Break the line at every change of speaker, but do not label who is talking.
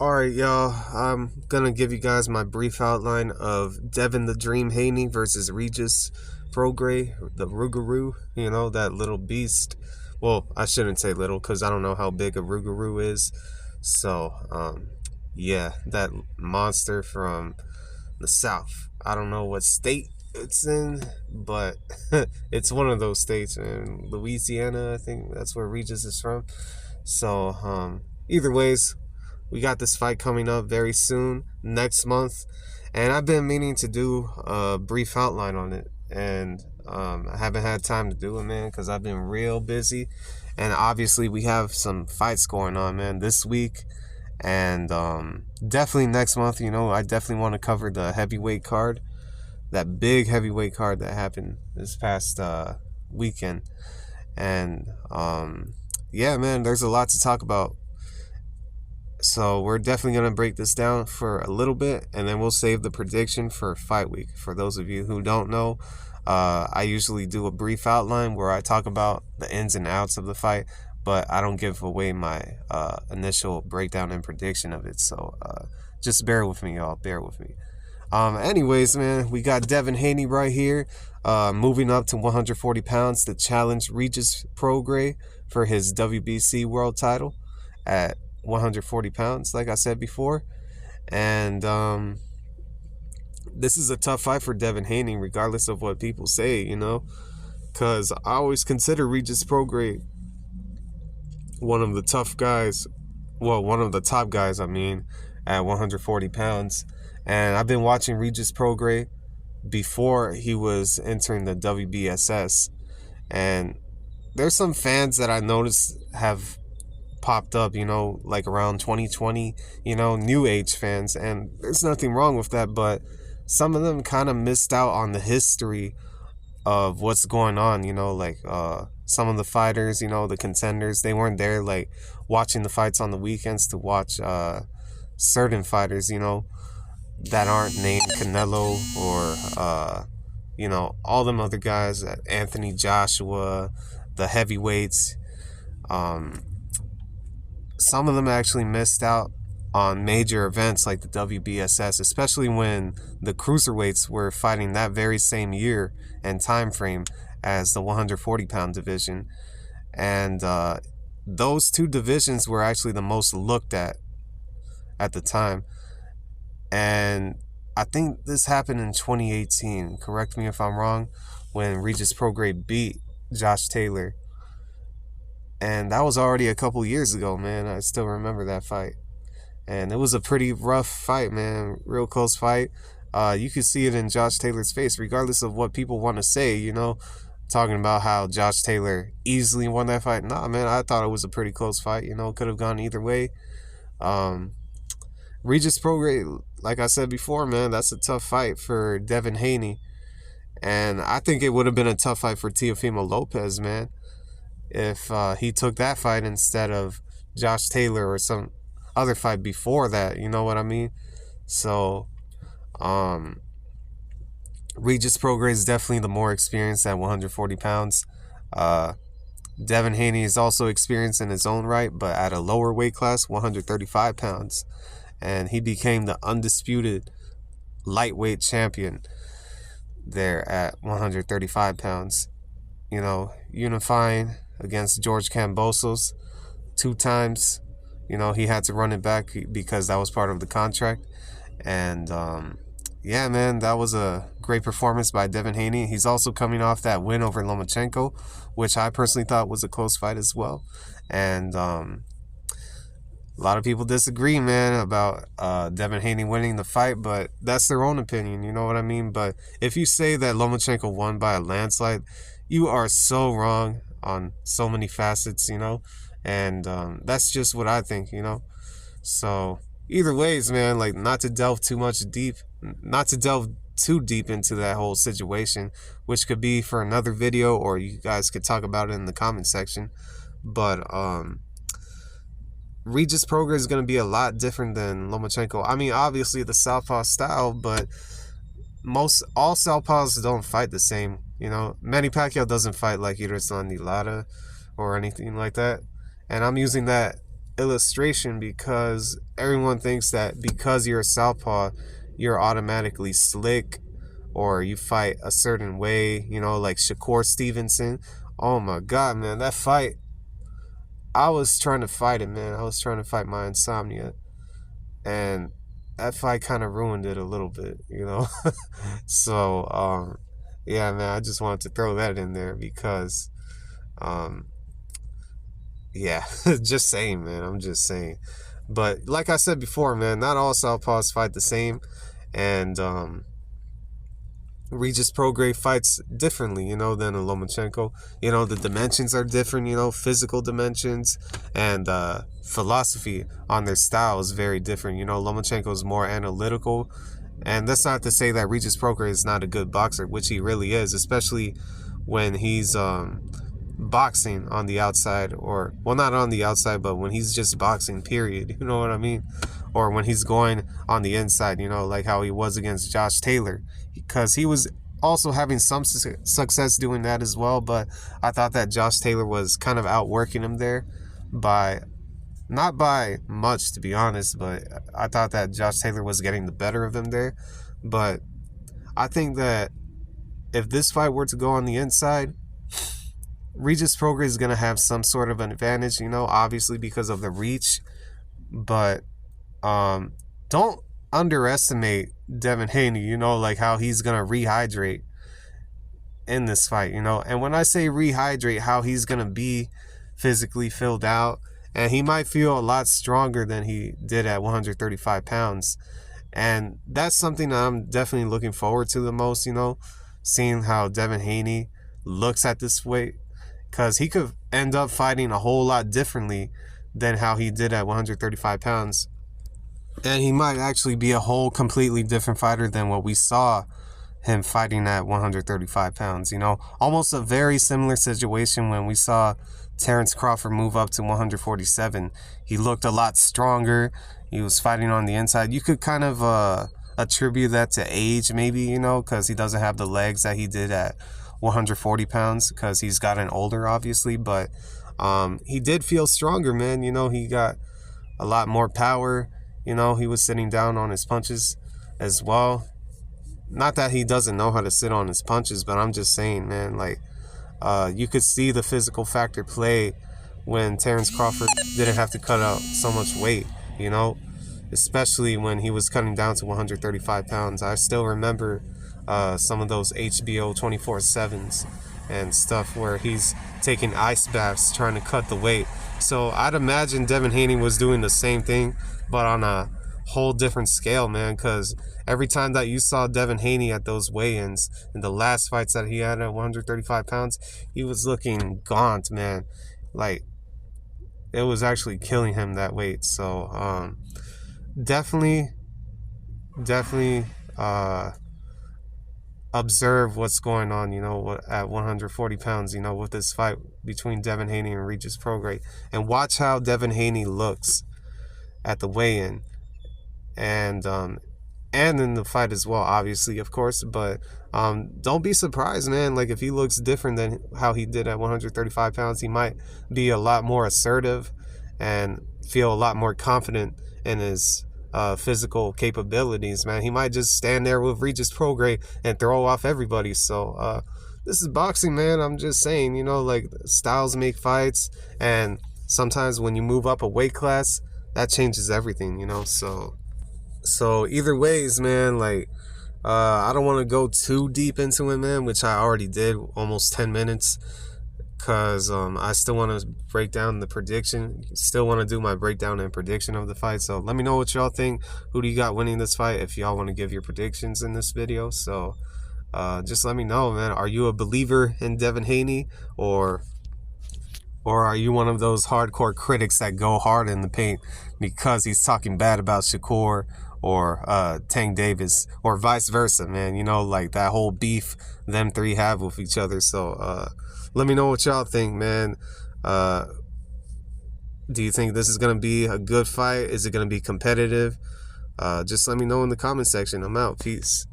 Alright, y'all. I'm gonna give you guys my brief outline of Devin the Dream Haney versus Regis Prograis, the Rougarou, that little beast. Well, I shouldn't say little because I don't know how big a Rougarou is. So, yeah, that monster from the South. I don't know what state it's in, but it's one of those states, man. Louisiana, I think that's where Regis is from. So, either ways, we got this fight coming up very soon, next month, and I've been meaning to do a brief outline on it, and I haven't had time to do it, man, because I've been real busy, and obviously we have some fights going on, man, this week, and definitely next month. I definitely want to cover the heavyweight card, that big heavyweight card that happened this past weekend, and yeah, man, there's a lot to talk about. So we're definitely going to break this down for a little bit, and then we'll save the prediction for fight week. For those of you who don't know, I usually do a brief outline where I talk about the ins and outs of the fight, but I don't give away my initial breakdown and prediction of it. So just bear with me, y'all. Bear with me. Anyways, man, we got Devin Haney right here, moving up to 140 pounds to challenge Regis Prograis for his WBC world title at 140 pounds, like I said before. And this is a tough fight for Devin Haney, regardless of what people say, because I always consider Regis Prograis one of the tough guys, well, one of the top guys, at 140 pounds. And I've been watching Regis Prograis before he was entering the WBSS, and there's some fans that I noticed have popped up, like around 2020, new age fans, and there's nothing wrong with that, but some of them kind of missed out on the history of what's going on, like some of the fighters, the contenders, they weren't there like watching the fights on the weekends to watch certain fighters, that aren't named Canelo or all them other guys, Anthony Joshua, the heavyweights. Some of them actually missed out on major events like the WBSS, especially when the cruiserweights were fighting that very same year and time frame as the 140-pound division. And those two divisions were actually the most looked at the time. And I think this happened in 2018. Correct me if I'm wrong, when Regis Prograis beat Josh Taylor. And that was already a couple years ago, man. I still remember that fight. And it was a pretty rough fight, man. Real close fight. You could see it in Josh Taylor's face, regardless of what people want to say, talking about how Josh Taylor easily won that fight. Nah, man, I thought it was a pretty close fight. Could have gone either way. Regis Prograis, like I said before, man, that's a tough fight for Devin Haney. And I think it would have been a tough fight for Teofimo Lopez, man, if he took that fight instead of Josh Taylor or some other fight before that, you know what I mean? So, Regis Prograis is definitely the more experienced at 140 pounds. Devin Haney is also experienced in his own right, but at a lower weight class, 135 pounds. And he became the undisputed lightweight champion there at 135 pounds. Unifying against George Kambosos 2 times. He had to run it back because that was part of the contract. And yeah, man, that was a great performance by Devin Haney. He's also coming off that win over Lomachenko, which I personally thought was a close fight as well. And a lot of people disagree, man, about Devin Haney winning the fight, but that's their own opinion, you know what I mean? But if you say that Lomachenko won by a landslide, you are so wrong on so many facets, and that's just what I think, So either ways, man, like not to delve too deep into that whole situation, which could be for another video, or you guys could talk about it in the comment section. But Regis Prograis is going to be a lot different than Lomachenko. Obviously the southpaw style, but all southpaws don't fight the same. Manny Pacquiao doesn't fight like Erislandy Lara or anything like that. And I'm using that illustration because everyone thinks that because you're a southpaw, you're automatically slick or you fight a certain way, you know, like Shakur Stevenson. Oh my God, man, that fight, I was trying to fight it, man. I was trying to fight my insomnia, and that fight kind of ruined it a little bit, you know. So, yeah, man, I just wanted to throw that in there because, um, yeah, just saying, man. I'm just saying. But like I said before, man, not all southpaws fight the same, and Regis Prograis fights differently, you know, than a Lomachenko. You know, the dimensions are different, you know, physical dimensions and philosophy on their style is very different. You know, Lomachenko is more analytical. And that's not to say that Regis Prograis is not a good boxer, which he really is, especially when he's boxing on the outside, or, well, not on the outside, but when he's just boxing, period. You know what I mean? Or when he's going on the inside, you know, like how he was against Josh Taylor, because he was also having some success doing that as well. But I thought that Josh Taylor was kind of outworking him there by, not by much, to be honest, but I thought that Josh Taylor was getting the better of him there. But I think that if this fight were to go on the inside, Regis Prograis is going to have some sort of an advantage, you know, obviously because of the reach. But don't underestimate Devin Haney, you know, like how he's going to rehydrate in this fight, you know. And when I say rehydrate, how he's going to be physically filled out, and he might feel a lot stronger than he did at 135 pounds. And that's something that I'm definitely looking forward to the most, you know, seeing how Devin Haney looks at this weight, because he could end up fighting a whole lot differently than how he did at 135 pounds. And he might actually be a whole completely different fighter than what we saw him fighting at 135 pounds, you know. Almost a very similar situation when we saw Terrence Crawford move up to 147. He looked a lot stronger. He was fighting on the inside. You could kind of attribute that to age maybe, you know, because he doesn't have the legs that he did at 140 pounds because he's gotten older, obviously. But he did feel stronger, man. You know, he got a lot more power. You know, he was sitting down on his punches as well. Not that he doesn't know how to sit on his punches, but I'm just saying, man, like, you could see the physical factor play when Terrence Crawford didn't have to cut out so much weight, you know, especially when he was cutting down to 135 pounds. I still remember some of those HBO 24/7s and stuff where he's taking ice baths trying to cut the weight. So I'd imagine Devin Haney was doing the same thing, but on a whole different scale, man, because every time that you saw Devin Haney at those weigh-ins in the last fights that he had at 135 pounds, he was looking gaunt, man. Like, it was actually killing him, that weight. So definitely observe what's going on, you know, at 140 pounds, you know, with this fight between Devin Haney and Regis Prograis, and watch how Devin Haney looks at the weigh-in, and in the fight as well, obviously, of course. But don't be surprised, man. Like, if he looks different than how he did at 135 pounds, he might be a lot more assertive and feel a lot more confident in his physical capabilities, man. He might just stand there with Regis Prograis and throw off everybody. So this is boxing, man. I'm just saying, you know, like, styles make fights, and sometimes when you move up a weight class, that changes everything, you know. So either ways, man, like, I don't want to go too deep into it, man, which I already did, almost 10 minutes, because I still want to break down the prediction. Still want to do my breakdown and prediction of the fight. So let me know what y'all think. Who do you got winning this fight if y'all want to give your predictions in this video? So just let me know, man. Are you a believer in Devin Haney, or are you one of those hardcore critics that go hard in the paint because he's talking bad about Shakur or Tank Davis, or vice versa, man? You know, like that whole beef them three have with each other. So let me know what y'all think, man. Do you think this is going to be a good fight? Is it going to be competitive? Just let me know in the comment section. I'm out. Peace.